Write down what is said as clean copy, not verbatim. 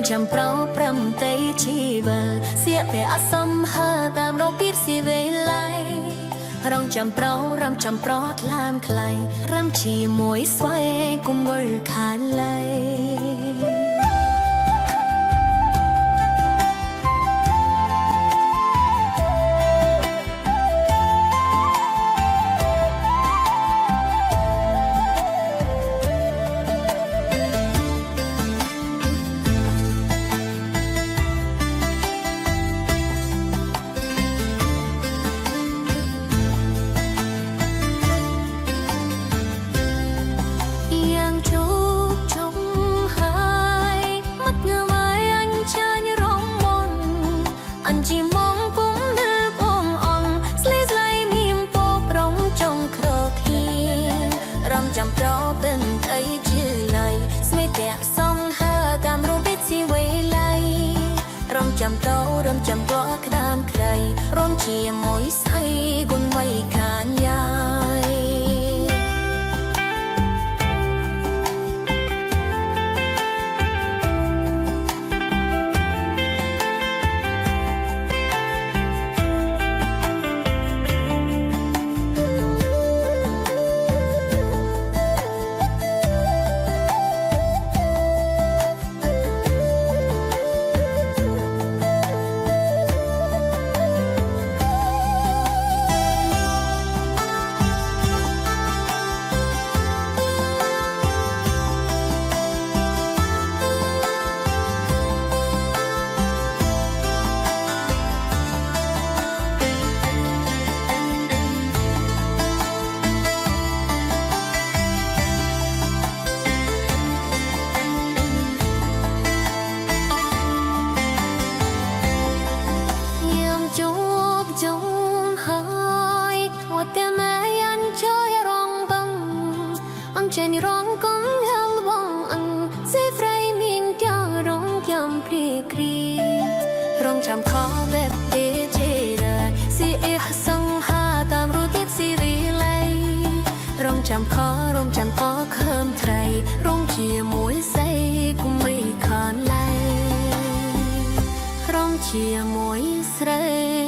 ងចាំប្រោប្រំតៃជីវិលเสียไปអសមហើតាមរកពីស៊ីវេឡៃរងចាំប្រោរំចាំប្រត់ឡាមខ្លៃរំជាមួយស្វ័យគុំវល់ខានឡៃចាំប្រเป็นអីជាឡៃស្មេតែសងហើតាមរូបិតស៊ីវេឡៃរំចាំតោរំចាំតោក្តាមក្ដីរំជាមួយស្អីគុនវៃខានយ៉ាយเจนรองกงเฮลวงอันเซฟไรมิงเจ้ารองยำพรีครีรองจำขอแบบเอเจเดซีเอสังหาตามรูติดซีรีไลรองจำขอรองจำขอเคิมไทรรองเจียมวยใส่กุมไม่ขานไลรองเจียมวยใส่